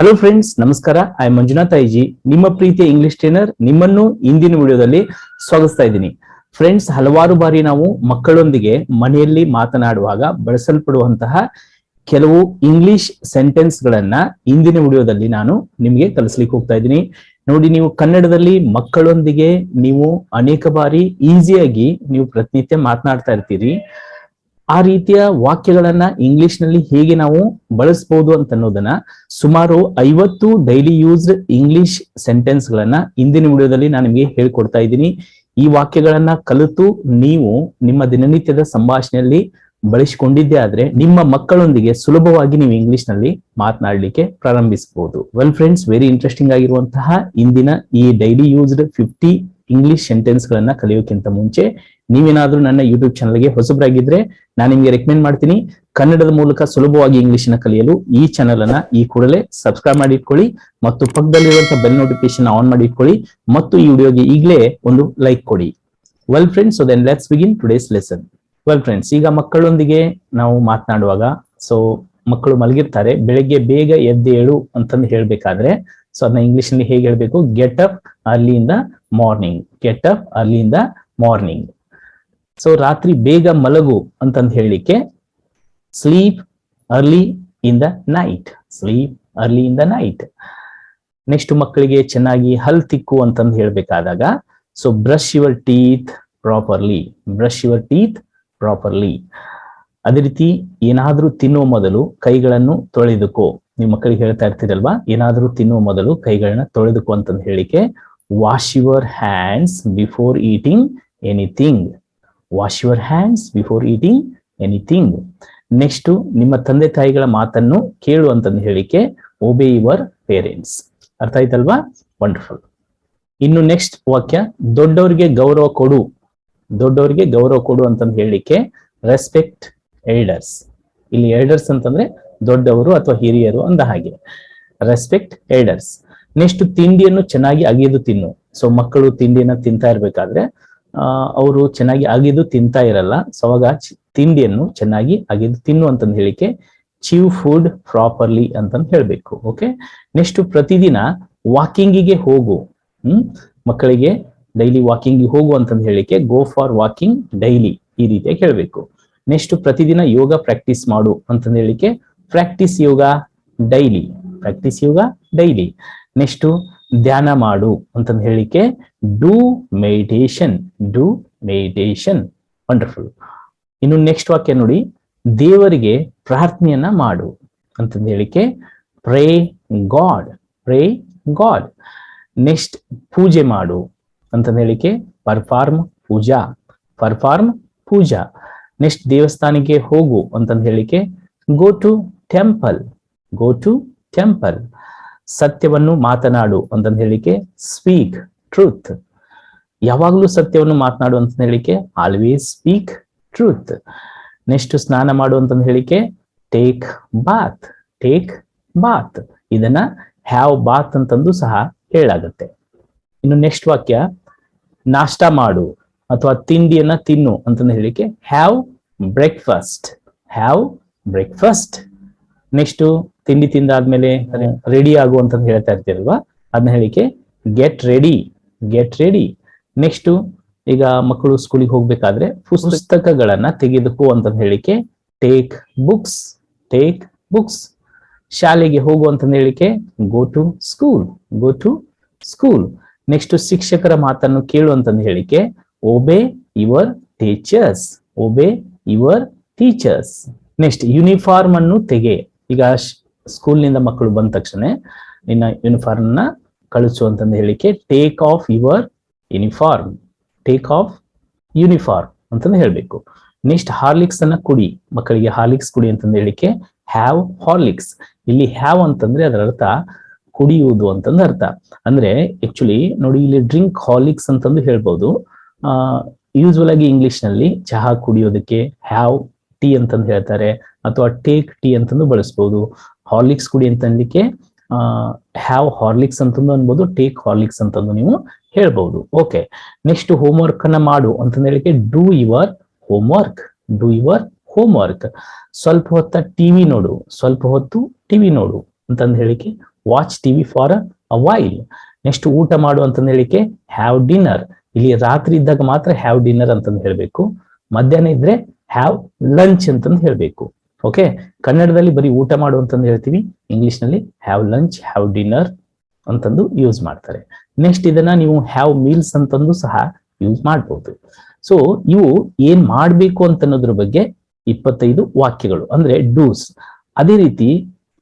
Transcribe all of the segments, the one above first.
Hello friends, ನಮಸ್ಕಾರ. I Manjunath IG, ನಿಮ್ಮ ಪ್ರೀತಿಯ ಇಂಗ್ಲಿಷ್ ಟ್ರೈನರ್. ನಿಮ್ಮನ್ನು ಇಂದಿನ ವಿಡಿಯೋದಲ್ಲಿ ಸ್ವಾಗತಿಸ್ತಾ ಇದ್ದೀನಿ. ಫ್ರೆಂಡ್ಸ್, ಹಲವಾರು ಬಾರಿ ನಾವು ಮಕ್ಕಳೊಂದಿಗೆ ಮನೆಯಲ್ಲಿ ಮಾತನಾಡುವಾಗ ಬಳಸಲ್ಪಡುವಂತಹ ಕೆಲವು ಇಂಗ್ಲಿಷ್ ಸೆಂಟೆನ್ಸ್ ಗಳನ್ನ ಇಂದಿನ ವಿಡಿಯೋದಲ್ಲಿ ನಾನು ನಿಮಗೆ ಕಲಿಸ್ಲಿಕ್ಕೆ ಹೋಗ್ತಾ ಇದ್ದೀನಿ. ನೋಡಿ, ನೀವು ಕನ್ನಡದಲ್ಲಿ ಮಕ್ಕಳೊಂದಿಗೆ ನೀವು ಅನೇಕ ಬಾರಿ ಈಸಿಯಾಗಿ ನೀವು ಪ್ರತಿನಿತ್ಯ ಮಾತನಾಡ್ತಾ ಇರ್ತೀರಿ. ಆ ರೀತಿಯ ವಾಕ್ಯಗಳನ್ನ ಇಂಗ್ಲಿಷ್ ನಲ್ಲಿ ಹೇಗೆ ನಾವು ಬಳಸಬಹುದು ಅಂತ ಅನ್ನೋದನ್ನ ಸುಮಾರು 50 ಡೈಲಿ ಯೂಸ್ಡ್ ಇಂಗ್ಲಿಷ್ ಸೆಂಟೆನ್ಸ್ ಗಳನ್ನ ಇಂದಿನ ವಿಡಿಯೋದಲ್ಲಿ ನಾನು ನಿಮಗೆ ಹೇಳ್ಕೊಡ್ತಾ ಇದ್ದೀನಿ. ಈ ವಾಕ್ಯಗಳನ್ನ ಕಲಿತು ನೀವು ನಿಮ್ಮ ದಿನನಿತ್ಯದ ಸಂಭಾಷಣೆಯಲ್ಲಿ ಬಳಸಿಕೊಂಡಿದ್ದೇ ಆದ್ರೆ ನಿಮ್ಮ ಮಕ್ಕಳೊಂದಿಗೆ ಸುಲಭವಾಗಿ ನೀವು ಇಂಗ್ಲಿಷ್ ನಲ್ಲಿ ಮಾತನಾಡಲಿಕ್ಕೆ ಪ್ರಾರಂಭಿಸಬಹುದು. ವೆಲ್ ಫ್ರೆಂಡ್ಸ್, ವೆರಿ ಇಂಟ್ರೆಸ್ಟಿಂಗ್ ಆಗಿರುವಂತಹ ಇಂದಿನ ಈ ಡೈಲಿ ಯೂಸ್ಡ್ 50 ಇಂಗ್ಲಿಷ್ ಸೆಂಟೆನ್ಸ್ ಗಳನ್ನ ಕಲಿಯೋಕ್ಕಿಂತ ಮುಂಚೆ ನೀವೇನಾದ್ರೂ ನನ್ನ ಯೂಟ್ಯೂಬ್ ಚಾನಲ್ಗೆ ಹೊಸಬರಾಗಿದ್ರೆ ನಾನು ನಿಮಗೆ ರೆಕಮೆಂಡ್ ಮಾಡ್ತೀನಿ, ಕನ್ನಡದ ಮೂಲಕ ಸುಲಭವಾಗಿ ಇಂಗ್ಲಿಷ್ ನ ಕಲಿಯಲು ಈ ಚಾನಲ್ ಅನ್ನ ಈ ಕೂಡಲೇ ಸಬ್ಸ್ಕ್ರೈಬ್ ಮಾಡಿ ಇಟ್ಕೊಳ್ಳಿ ಮತ್ತು ಪಕ್ಕದಲ್ಲಿರುವಂತಹ ಬೆಲ್ ನೋಟಿಫಿಕೇಶನ್ ಆನ್ ಮಾಡಿ ಇಟ್ಕೊಳ್ಳಿ ಮತ್ತು ಈ ವಿಡಿಯೋಗೆ ಈಗಲೇ ಒಂದು ಲೈಕ್ ಕೊಡಿ. Well friends, so then let's begin today's lesson. Well friends, ಈಗ ಮಕ್ಕಳೊಂದಿಗೆ ನಾವು ಮಾತನಾಡುವಾಗ ಮಕ್ಕಳು ಮಲಗಿರ್ತಾರೆ, ಬೆಳಗ್ಗೆ ಬೇಗ ಎದ್ದೇಳು ಅಂತಂದು ಹೇಳ್ಬೇಕಾದ್ರೆ ಅದನ್ನ ಇಂಗ್ಲಿಷ್ ನಲ್ಲಿ ಹೇಗೆ ಹೇಳ್ಬೇಕು? Get up early in the morning. Get up early in the morning. ರಾತ್ರಿ ಬೇಗ ಮಲಗು ಅಂತಂದು ಹೇಳಲಿಕ್ಕೆ sleep early in the night. Sleep early in the night. Next, ಮಕ್ಕಳಿಗೆ ಚೆನ್ನಾಗಿ ಹಲ್ ತಿಕ್ಕು ಅಂತಂದು ಹೇಳ್ಬೇಕಾದಾಗ brush your teeth properly. Brush your teeth properly. ಅದೇ ರೀತಿ ಏನಾದ್ರೂ ತಿನ್ನುವ ಮೊದಲು ಕೈಗಳನ್ನು ತೊಳೆದುಕೋ. ನೀವು ಮಕ್ಕಳಿಗೆ ಹೇಳ್ತಾ ಇರ್ತೀರಲ್ವಾ, ಏನಾದ್ರೂ ತಿನ್ನುವ ಮೊದಲು ಕೈಗಳನ್ನ ತೊಳೆದುಕೋ ಅಂತಂದು ಹೇಳಿಕೆ wash your hands before eating anything. Wash your hands before eating anything. Next, ನಿಮ್ಮ ತಂದೆ ತಾಯಿಗಳ ಮಾತನ್ನು ಕೇಳು ಅಂತಂದು ಹೇಳಿಕೆ ಒಬೇ ಯುವರ್ ಪೇರೆಂಟ್ಸ್. ಅರ್ಥ ಆಯ್ತಲ್ವಾ? ವಂಡರ್ಫುಲ್. ಇನ್ನು ನೆಕ್ಸ್ಟ್ ವಾಕ್ಯ, ದೊಡ್ಡವರಿಗೆ ಗೌರವ ಕೊಡು. ದೊಡ್ಡವರಿಗೆ ಗೌರವ ಕೊಡು ಅಂತಂದು ಹೇಳಿಕೆ ರೆಸ್ಪೆಕ್ಟ್ ಎಲ್ಡರ್ಸ್. ಇಲ್ಲಿ ಎಲ್ಡರ್ಸ್ ಅಂತಂದ್ರೆ ದೊಡ್ಡವರು ಅಥವಾ ಹಿರಿಯರು ಅಂದ ಹಾಗೆ. Respect elders. ನೆಕ್ಸ್ಟ್, ತಿಂಡಿಯನ್ನು ಚೆನ್ನಾಗಿ ಅಗಿದು ತಿನ್ನು. ಮಕ್ಕಳು ತಿಂಡಿಯನ್ನ ತಿಂತಾ ಇರ್ಬೇಕಾದ್ರೆ ಅವರು ಚೆನ್ನಾಗಿ ಅಗಿದು ತಿಂತಾ ಇರಲ್ಲ. ಅವಾಗ ತಿಂಡಿಯನ್ನು ಚೆನ್ನಾಗಿ ಅಗಿದು ತಿನ್ನು ಅಂತಂದು ಹೇಳಿಕೆ ಚೀವ್ ಫುಡ್ ಪ್ರಾಪರ್ಲಿ ಅಂತಂದು ಹೇಳ್ಬೇಕು. ಓಕೆ. ನೆಕ್ಸ್ಟ್, ಪ್ರತಿದಿನ ವಾಕಿಂಗಿಗೆ ಹೋಗು. ಮಕ್ಕಳಿಗೆ ಡೈಲಿ ವಾಕಿಂಗ್ ಹೋಗು ಅಂತಂದು ಹೇಳಿಕೆ ಗೋ ಫಾರ್ ವಾಕಿಂಗ್ ಡೈಲಿ, ಈ ರೀತಿಯಾಗಿ ಹೇಳ್ಬೇಕು. ನೆಕ್ಸ್ಟ್, ಪ್ರತಿದಿನ ಯೋಗ ಪ್ರಾಕ್ಟೀಸ್ ಮಾಡು ಅಂತಂದು ಹೇಳಿಕೆ practice yoga daily. Practice yoga daily. Next, ಧ್ಯಾನ ಮಾಡು ಅಂತಂದು ಹೇಳಿಕೆ do meditation. Do meditation. Wonderful. ಇನ್ನು ನೆಕ್ಸ್ಟ್ ವಾಕ್ಯ ನೋಡಿ, ದೇವರಿಗೆ ಪ್ರಾರ್ಥನೆಯನ್ನ ಮಾಡು ಅಂತಂದು ಹೇಳಿಕೆ pray god. Pray god. Next, ಪೂಜೆ ಮಾಡು ಅಂತಂದು ಹೇಳಿಕೆ perform puja. Perform puja. Next, ದೇವಸ್ಥಾನಕ್ಕೆ ಹೋಗು ಅಂತಂದು ಹೇಳಿಕೆ go to temple. Go to temple. ಸತ್ಯವನ್ನು ಮಾತನಾಡು ಅಂತಂದು ಹೇಳಿಕೆ ಸ್ಪೀಕ್ ಟ್ರೂತ್. ಯಾವಾಗಲೂ ಸತ್ಯವನ್ನು ಮಾತನಾಡು ಅಂತ ಹೇಳಿಕೆ ಆಲ್ವೇಸ್ ಸ್ಪೀಕ್ ಟ್ರೂತ್. ನೆಕ್ಸ್ಟ್, ಸ್ನಾನ ಮಾಡು ಅಂತಂದು ಹೇಳಿಕೆ ಟೇಕ್ ಬಾತ್. ಟೇಕ್ ಬಾತ್. ಇದನ್ನ ಹ್ಯಾವ್ ಬಾತ್ ಅಂತಂದು ಸಹ ಹೇಳಾಗುತ್ತೆ. ಇನ್ನು ನೆಕ್ಸ್ಟ್ ವಾಕ್ಯ, ನಾಷ್ಟ ಮಾಡು ಅಥವಾ ತಿಂಡಿಯನ್ನ ತಿನ್ನು ಅಂತಂದು ಹೇಳಿಕೆ have breakfast. Have breakfast. Next, ತಿಂಡಿ ತಿಂದಾದ್ಮೇಲೆ ರೆಡಿ ಆಗು ಅಂತಂದು ಹೇಳ್ತಾ ಇರ್ತೀರಲ್ವಾ, ಅದನ್ನ ಹೇಳಿಕೆ get ready. Get ready. Next, ಈಗ ಮಕ್ಕಳು ಸ್ಕೂಲಿಗೆ ಹೋಗ್ಬೇಕಾದ್ರೆ ಪುಸ್ತಕಗಳನ್ನ ತೆಗೆದುಕೋ ಅಂತಂದು ಹೇಳಿಕೆ ಟೇಕ್ ಬುಕ್ಸ್. Take books. ಶಾಲೆಗೆ ಹೋಗು ಅಂತಂದು ಹೇಳಿಕೆ go to school. Go to school. Next, ಶಿಕ್ಷಕರ ಮಾತನ್ನು ಕೇಳು ಅಂತಂದು ಹೇಳಿಕೆ obey your teachers. Obey your teachers. Next, uniform ಅನ್ನು ತೆಗೆ. ಈಗ ಸ್ಕೂಲ್ನಿಂದ ಮಕ್ಕಳು ಬಂದ ತಕ್ಷಣ ನಿನ್ನ ಯೂನಿಫಾರ್ಮ್ ನ ಕಳಿಸು ಅಂತಂದು ಹೇಳಿಕೆ take off your uniform. Take off uniform ಅಂತಂದು ಹೇಳ್ಬೇಕು. ನೆಕ್ಸ್ಟ್, ಹಾರ್ಲಿಕ್ಸ್ ಅನ್ನ ಕುಡಿ. ಮಕ್ಕಳಿಗೆ ಹಾರ್ಲಿಕ್ಸ್ ಕುಡಿ ಅಂತಂದು ಹೇಳಿಕೆ ಹ್ಯಾವ್ ಹಾರ್ಲಿಕ್ಸ್. ಇಲ್ಲಿ ಹ್ಯಾವ್ ಅಂತಂದ್ರೆ ಅದರ ಅರ್ಥ ಕುಡಿಯುವುದು ಅಂತಂದು ಅರ್ಥ. ಅಂದ್ರೆ ಆಕ್ಚುಲಿ ನೋಡಿ, ಇಲ್ಲಿ ಡ್ರಿಂಕ್ ಹಾರ್ಲಿಕ್ಸ್ ಅಂತಂದು ಹೇಳ್ಬೋದು. ಯೂಸ್ವಲ್ ಆಗಿ ಇಂಗ್ಲಿಷ್ ನಲ್ಲಿ ಚಹಾ ಕುಡಿಯೋದಕ್ಕೆ ಹ್ಯಾವ್ ಟೀ ಅಂತಂದು ಹೇಳ್ತಾರೆ ಅಥವಾ ಟೇಕ್ ಟೀ ಅಂತಂದು ಬಳಸ್ಬೋದು. ಹಾರ್ಲಿಕ್ಸ್ ಕುಡಿ ಅಂತಂದಕ್ಕೆ ಹ್ಯಾವ್ ಹಾರ್ಲಿಕ್ಸ್ ಅಂತಂದು ಅನ್ಬೋದು, ಟೇಕ್ ಹಾರ್ಲಿಕ್ಸ್ ಅಂತಂದು ನೀವು ಹೇಳ್ಬಹುದು. ಓಕೆ. ನೆಕ್ಸ್ಟ್, ಹೋಮ್ ವರ್ಕ್ ಅನ್ನ ಮಾಡು ಅಂತಂದ ಹೇಳಿಕೆ do your home work. Do your home work. ಸ್ವಲ್ಪ ಹೊತ್ತ ಟಿವಿ ನೋಡು. ಸ್ವಲ್ಪ ಹೊತ್ತು ಟಿವಿ ನೋಡು ಅಂತಂದು ಹೇಳಿಕೆ watch TV for a while. Next ಊಟ ಮಾಡು ಅಂತಂದು ಹೇಳಿಕೆ ಹ್ಯಾವ್ ಡಿನ್ನರ್. ಇಲ್ಲಿ ರಾತ್ರಿ ಇದ್ದಾಗ ಮಾತ್ರ ಹ್ಯಾವ್ ಡಿನ್ನರ್ ಅಂತಂದು ಹೇಳ್ಬೇಕು. ಮಧ್ಯಾಹ್ನ ಇದ್ರೆ ಹ್ಯಾವ್ ಲಂಚ್ ಅಂತಂದು ಹೇಳ್ಬೇಕು. ಓಕೆ, ಕನ್ನಡದಲ್ಲಿ ಬರೀ ಊಟ ಮಾಡು ಅಂತಂದು ಹೇಳ್ತೀವಿ, ಇಂಗ್ಲಿಷ್ ನಲ್ಲಿ ಹ್ಯಾವ್ ಲಂಚ್, ಹ್ಯಾವ್ ಡಿನ್ನರ್ ಅಂತಂದು ಯೂಸ್ ಮಾಡ್ತಾರೆ. ನೆಕ್ಸ್ಟ್ ಇದನ್ನ ನೀವು ಹ್ಯಾವ್ ಮೀಲ್ಸ್ ಅಂತಂದು ಸಹ ಯೂಸ್ ಮಾಡ್ಬೋದು. ಸೊ ಇವು ಏನ್ ಮಾಡ್ಬೇಕು ಅಂತ ಅನ್ನೋದ್ರ ಬಗ್ಗೆ 25 ವಾಕ್ಯಗಳು ಅಂದ್ರೆ ಡೂಸ್. ಅದೇ ರೀತಿ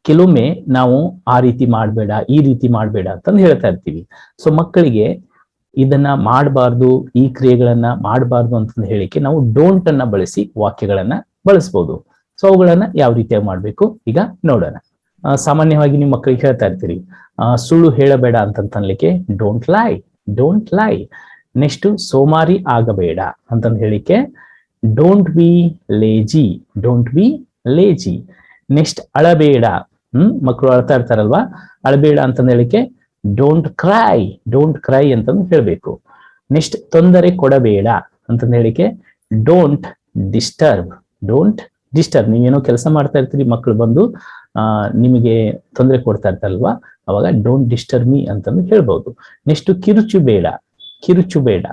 ಕೆಲವೊಮ್ಮೆ ನಾವು ಆ ರೀತಿ ಮಾಡಬೇಡ, ಈ ರೀತಿ ಮಾಡಬೇಡ ಅಂತಂದು ಹೇಳ್ತಾ ಇರ್ತೀವಿ. ಸೊ ಮಕ್ಕಳಿಗೆ ಇದನ್ನ ಮಾಡಬಾರ್ದು, ಈ ಕ್ರಿಯೆಗಳನ್ನ ಮಾಡಬಾರ್ದು ಅಂತಂದು ಹೇಳಿಕೆ ನಾವು ಡೋಂಟ್ ಅನ್ನ ಬಳಸಿ ವಾಕ್ಯಗಳನ್ನ ಬಳಸಬಹುದು. ಸೊ ಅವುಗಳನ್ನ ಯಾವ ರೀತಿಯಾಗಿ ಮಾಡ್ಬೇಕು ಈಗ ನೋಡೋಣ. ಸಾಮಾನ್ಯವಾಗಿ ನೀವು ಮಕ್ಕಳಿಗೆ ಹೇಳ್ತಾ ಇರ್ತೀರಿ, ಸುಳ್ಳು ಹೇಳಬೇಡ ಅಂತನ್ಲಿಕ್ಕೆ don't lie, don't lie. Next ಸೋಮಾರಿ ಆಗಬೇಡ ಅಂತಂದು ಹೇಳಿಕೆ don't be lazy, don't be lazy. Next ಅಳಬೇಡ, ಮಕ್ಕಳು ಅಳ್ತಾ ಇರ್ತಾರಲ್ವಾ, ಅಳಬೇಡ ಅಂತಂದು ಹೇಳಿಕೆ ಡೋಂಟ್ ಕ್ರೈ, ಡೋಂಟ್ ಕ್ರೈ ಅಂತಂದು ಹೇಳ್ಬೇಕು. ನೆಕ್ಸ್ಟ್ ತೊಂದರೆ ಕೊಡಬೇಡ ಅಂತಂದು ಹೇಳಿಕೆ ಡೋಂಟ್ ಡಿಸ್ಟರ್ಬ್, ಡೋಂಟ್ ಡಿಸ್ಟರ್ಬ್. ನೀವೇನೋ ಕೆಲಸ ಮಾಡ್ತಾ ಇರ್ತೀರಿ, ಮಕ್ಕಳು ಬಂದು ನಿಮಗೆ ತೊಂದರೆ ಕೊಡ್ತಾ ಇರ್ತಾರಲ್ವಾ, ಅವಾಗ ಡೋಂಟ್ ಡಿಸ್ಟರ್ಬ್ ಮೀ ಅಂತಂದು ಹೇಳ್ಬಹುದು. ನೆಕ್ಸ್ಟ್ ಕಿರುಚು ಬೇಡ, ಕಿರುಚು ಬೇಡ,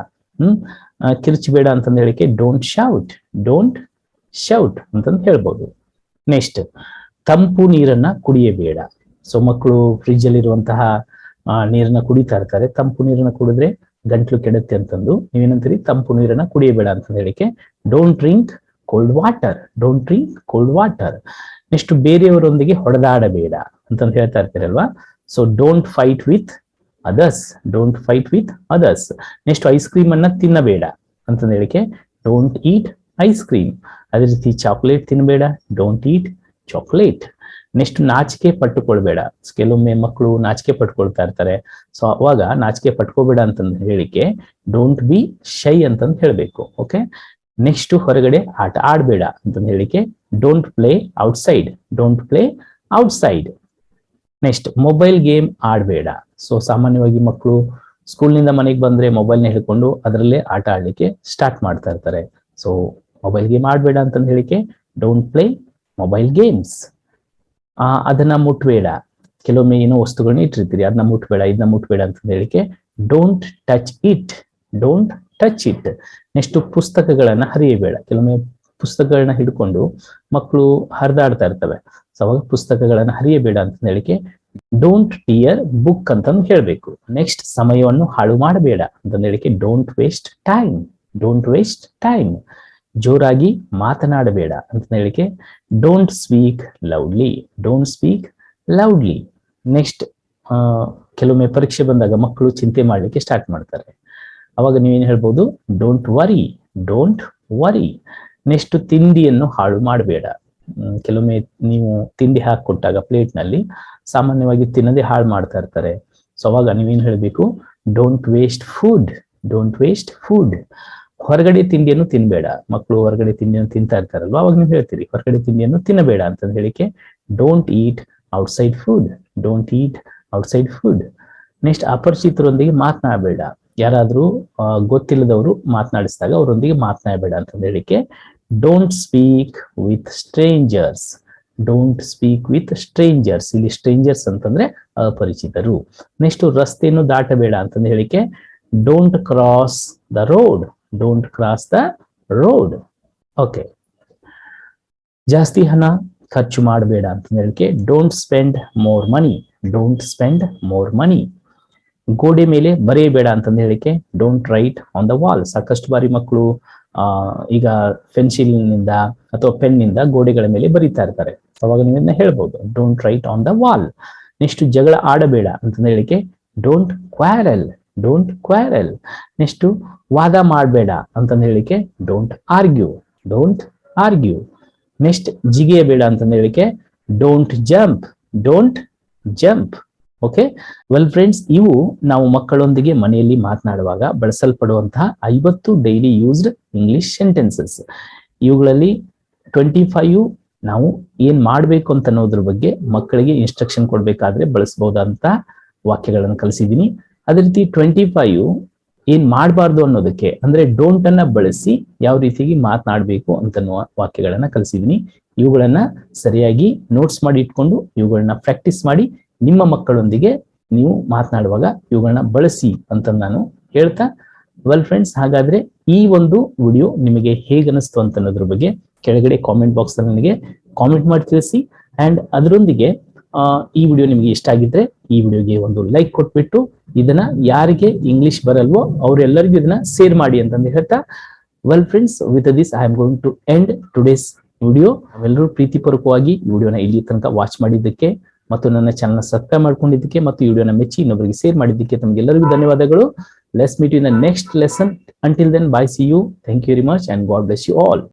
ಕಿರುಚು ಬೇಡ ಅಂತಂದು ಹೇಳಿಕೆ ಡೋಂಟ್ ಶೌಟ್, ಡೋಂಟ್ ಶೌಟ್ ಅಂತಂದು ಹೇಳ್ಬಹುದು. ನೆಕ್ಸ್ಟ್ ತಂಪು ನೀರನ್ನ ಕುಡಿಯಬೇಡ. ಸೊ ಮಕ್ಕಳು ಫ್ರಿಜ್ ಅಲ್ಲಿ ಇರುವಂತಹ ನೀರನ್ನ ಕುಡಿತಾ ಇರ್ತಾರೆ, ತಂಪು ನೀರನ್ನ ಕುಡಿದ್ರೆ ಗಂಟ್ಲು ಕೆಡುತ್ತೆ ಅಂತಂದು ನೀವೇನಂತೀರಿ, ತಂಪು ನೀರನ್ನ ಕುಡಿಯಬೇಡ ಅಂತ ಹೇಳಿಕೆ don't drink cold water, don't drink cold water. Next ಬೇರೆಯವರೊಂದಿಗೆ ಹೊಡೆದಾಡಬೇಡ ಅಂತಂದು ಹೇಳ್ತಾ ಇರ್ತೀರಲ್ವಾ, so don't fight with others, don't fight with others. Next ice cream ಅನ್ನ ತಿನ್ನಬೇಡ ಅಂತಂದು ಹೇಳಿಕೆ ಡೋಂಟ್ ಈಟ್ ಐಸ್ ಕ್ರೀಮ್. ಅದೇ ರೀತಿ ಚಾಕ್ಲೇಟ್ ತಿನ್ನಬೇಡ, ಡೋಂಟ್ ಈಟ್ ಚಾಕ್ಲೇಟ್. ನೆಕ್ಸ್ಟ್ ನಾಚಿಕೆ ಪಟ್ಟುಕೊಳ್ಬೇಡ. ಕೆಲವೊಮ್ಮೆ ಮಕ್ಕಳು ನಾಚಿಕೆ ಪಟ್ಕೊಳ್ತಾ ಇರ್ತಾರೆ, ಸೊ ಅವಾಗ ನಾಚಿಕೆ ಪಟ್ಕೋಬೇಡ ಅಂತಂದು ಹೇಳಿಕೆ ಡೋಂಟ್ ಬಿ ಶೈ ಅಂತಂದು ಹೇಳ್ಬೇಕು. ಓಕೆ, ನೆಕ್ಸ್ಟ್ ಹೊರಗಡೆ ಆಟ ಆಡಬೇಡ ಅಂತಂದು ಹೇಳಿಕೆ don't play outside, don't play outside. Next mobile game ಆಡಬೇಡ. ಸೊ ಸಾಮಾನ್ಯವಾಗಿ ಮಕ್ಕಳು ಸ್ಕೂಲ್ನಿಂದ ಮನೆಗೆ ಬಂದ್ರೆ ಮೊಬೈಲ್ನ ಹಿಡ್ಕೊಂಡು ಅದರಲ್ಲೇ ಆಟ ಆಡ್ಲಿಕ್ಕೆ ಸ್ಟಾರ್ಟ್ ಮಾಡ್ತಾ ಇರ್ತಾರೆ. ಸೊ ಮೊಬೈಲ್ ಗೇಮ್ ಆಡಬೇಡ ಅಂತಂದು ಹೇಳಿಕೆ ಡೋಂಟ್ ಪ್ಲೇ ಮೊಬೈಲ್ ಗೇಮ್ಸ್. ಅದನ್ನ ಮುಟ್ಬೇಡ. ಕೆಲವೊಮ್ಮೆ ಏನೋ ವಸ್ತುಗಳನ್ನ ಇಟ್ಟಿರ್ತೀರಿ, ಅದನ್ನ ಮುಟ್ಬೇಡ, ಇದನ್ನ ಮುಟ್ಬೇಡ ಅಂತ ಹೇಳಿಕೆ don't touch it, don't touch it. Next ಪುಸ್ತಕಗಳನ್ನ ಹರಿಯಬೇಡ. ಕೆಲವೊಮ್ಮೆ ಪುಸ್ತಕಗಳನ್ನ ಹಿಡ್ಕೊಂಡು ಮಕ್ಕಳು ಹರಿದಾಡ್ತಾ ಇರ್ತವೆ, ಸೊ ಅವಾಗ ಪುಸ್ತಕಗಳನ್ನ ಹರಿಯಬೇಡ ಅಂತ ಹೇಳಿಕೆ ಡೋಂಟ್ ಟಿಯರ್ ಬುಕ್ ಅಂತಂದು ಹೇಳ್ಬೇಕು. ನೆಕ್ಸ್ಟ್ ಸಮಯವನ್ನು ಹಾಳು ಮಾಡಬೇಡ ಅಂತಂದು ಹೇಳಿಕೆ don't waste time, don't waste time. ಜೋರಾಗಿ ಮಾತನಾಡಬೇಡ ಅಂತ ಹೇಳಿಕೆ don't speak loudly, don't speak loudly. Next ಕೆಲವೊಮ್ಮೆ ಪರೀಕ್ಷೆ ಬಂದಾಗ ಮಕ್ಕಳು ಚಿಂತೆ ಮಾಡ್ಲಿಕ್ಕೆ ಸ್ಟಾರ್ಟ್ ಮಾಡ್ತಾರೆ, ಅವಾಗ ನೀವೇನು ಹೇಳ್ಬೋದು don't worry, don't worry. Next ತಿಂಡಿಯನ್ನು ಹಾಳು ಮಾಡಬೇಡ. ಕೆಲವೊಮ್ಮೆ ನೀವು ತಿಂಡಿ ಹಾಕೊಟ್ಟಾಗ ಪ್ಲೇಟ್ ನಲ್ಲಿ ಸಾಮಾನ್ಯವಾಗಿ ತಿನ್ನದೇ ಹಾಳು ಮಾಡ್ತಾ ಇರ್ತಾರೆ, ಸೊ ಅವಾಗ ನೀವೇನು ಹೇಳ್ಬೇಕು don't waste food, don't waste food. ಹೊರಗಡೆ ತಿಂಡಿಯನ್ನು ತಿನ್ಬೇಡ. ಮಕ್ಕಳು ಹೊರಗಡೆ ತಿಂಡಿಯನ್ನು ತಿಂತಾ ಇರ್ತಾರಲ್ವಾ, ಅವಾಗ ನೀವು ಹೇಳ್ತೀರಿ ಹೊರಗಡೆ ತಿಂಡಿಯನ್ನು ತಿನ್ನಬೇಡ ಅಂತ ಹೇಳಿಕೆ don't eat outside food, don't eat outside food. Next ಅಪರಿಚಿತರೊಂದಿಗೆ ಮಾತನಾಡಬೇಡ. ಯಾರಾದ್ರೂ ಗೊತ್ತಿಲ್ಲದವರು ಮಾತನಾಡಿಸಿದಾಗ ಅವರೊಂದಿಗೆ ಮಾತನಾಡಬೇಡ ಅಂತ ಹೇಳಿಕೆ don't speak with strangers, don't speak with strangers. ಇಲ್ಲಿ ಸ್ಟ್ರೇಂಜರ್ಸ್ ಅಂತಂದ್ರೆ ಅಪರಿಚಿತರು. ನೆಕ್ಸ್ಟ್ ರಸ್ತೆಯನ್ನು ದಾಟಬೇಡ ಅಂತಂದು ಹೇಳಿಕೆ don't cross the road, don't cross the road. Okay, ಜಾಸ್ತಿ ಹಣ ಖರ್ಚು ಮಾಡಬೇಡ ಅಂತ ಹೇಳಿಕೆ don't spend more money, don't spend more money. ಗೋಡೆ ಮೇಲೆ ಬರೆಯಬೇಡ ಅಂತಂದು ಹೇಳಿಕೆ don't write on the wall. ಸಾಕಷ್ಟು ಬಾರಿ ಮಕ್ಕಳು ಈಗ ಪೆನ್ಸಿಲ್ ನಿಂದ ಅಥವಾ ಪೆನ್ ನಿಂದ ಗೋಡೆಗಳ ಮೇಲೆ ಬರೀತಾ ಇರ್ತಾರೆ, ಅವಾಗ ನೀವನ್ನ ಹೇಳ್ಬೋದು don't write on the wall. Next ಜಗಳ ಆಡಬೇಡ ಅಂತಂದು ಹೇಳಿಕೆ don't quarrel, don't quarrel. Next ವಾದ ಮಾಡಬೇಡ ಅಂತಂದು ಹೇಳಿಕೆ don't argue, don't argue. Next ಜಿಗಿಯಬೇಡ ಅಂತಂದು ಹೇಳಿಕೆ don't jump, don't jump. Okay, well friends, ಇವು ನಾವು ಮಕ್ಕಳೊಂದಿಗೆ ಮನೆಯಲ್ಲಿ ಮಾತನಾಡುವಾಗ ಬಳಸಲ್ಪಡುವಂತಹ 50 ಡೈಲಿ ಯೂಸ್ಡ್ ಇಂಗ್ಲಿಷ್ ಸೆಂಟೆನ್ಸಸ್. ಇವುಗಳಲ್ಲಿ 25 ನಾವು ಏನ್ ಮಾಡ್ಬೇಕು ಅಂತ ಅನ್ನೋದ್ರ ಬಗ್ಗೆ ಮಕ್ಕಳಿಗೆ ಇನ್ಸ್ಟ್ರಕ್ಷನ್ ಕೊಡ್ಬೇಕಾದ್ರೆ ಬಳಸಬಹುದಂತ ವಾಕ್ಯಗಳನ್ನು ಕಲಿಸಿದೀನಿ. ಅದೇ ರೀತಿ 25 ಏನ್ ಮಾಡಬಾರ್ದು ಅನ್ನೋದಕ್ಕೆ ಅಂದ್ರೆ ಡೋಂಟ್ ಅನ್ನ ಬಳಸಿ ಯಾವ ರೀತಿಯಾಗಿ ಮಾತನಾಡಬೇಕು ಅಂತನ್ನುವ ವಾಕ್ಯಗಳನ್ನ ಕಲಿಸಿದೀನಿ. ಇವುಗಳನ್ನ ಸರಿಯಾಗಿ ನೋಟ್ಸ್ ಮಾಡಿ ಇಟ್ಕೊಂಡು ಇವುಗಳನ್ನ ಪ್ರಾಕ್ಟೀಸ್ ಮಾಡಿ ನಿಮ್ಮ ಮಕ್ಕಳೊಂದಿಗೆ ನೀವು ಮಾತನಾಡುವಾಗ ಇವುಗಳನ್ನ ಬಳಸಿ ಅಂತ ನಾನು ಹೇಳ್ತಾ, ವೆಲ್ ಫ್ರೆಂಡ್ಸ್, ಹಾಗಾದ್ರೆ ಈ ಒಂದು ವಿಡಿಯೋ ನಿಮಗೆ ಹೇಗೆ ಅನಿಸ್ತು ಅಂತ ಅನ್ನೋದ್ರ ಬಗ್ಗೆ ಕೆಳಗಡೆ ಕಾಮೆಂಟ್ ಬಾಕ್ಸ್ ಅಲ್ಲಿ ನನಗೆ ಕಾಮೆಂಟ್ ಮಾಡಿ ತಿಳಿಸಿ. ಅಂಡ್ ಅದರೊಂದಿಗೆ ಈ ವಿಡಿಯೋ ನಿಮಗೆ ಇಷ್ಟ ಆಗಿದ್ರೆ ಈ ವಿಡಿಯೋಗೆ ಒಂದು ಲೈಕ್ ಕೊಟ್ಬಿಟ್ಟು ಇದನ್ನ ಯಾರಿಗೆ ಇಂಗ್ಲಿಷ್ ಬರಲ್ವೋ ಅವರೆಲ್ಲರಿಗೂ ಇದನ್ನ ಶೇರ್ ಮಾಡಿ ಅಂತಂದು ಹೇಳ್ತಾ, well friends, with this I am going to end today's video. ನಾವೆಲ್ಲರೂ ಪ್ರೀತಿಪೂರ್ವಕವಾಗಿ ಈ ವಿಡಿಯೋನ ಇಲ್ಲಿ ತನಕ ವಾಚ್ ಮಾಡಿದ್ದಕ್ಕೆ ಮತ್ತು ನನ್ನ ಚಾನಲ್ ಸಬ್ಸ್ಕ್ರೈಬ್ ಮಾಡ್ಕೊಂಡಿದ್ದಕ್ಕೆ ಮತ್ತು ಈ ವಿಡಿಯೋನ ಮೆಚ್ಚಿ ಇನ್ನೊಬ್ಬರಿಗೆ ಶೇರ್ ಮಾಡಿದ್ದಕ್ಕೆ ತಮಗೆಲ್ಲರಿಗೂ ಧನ್ಯವಾದಗಳು. Let's meet you in the next lesson. Until then, bye, see you. Thank you very much and God bless you all.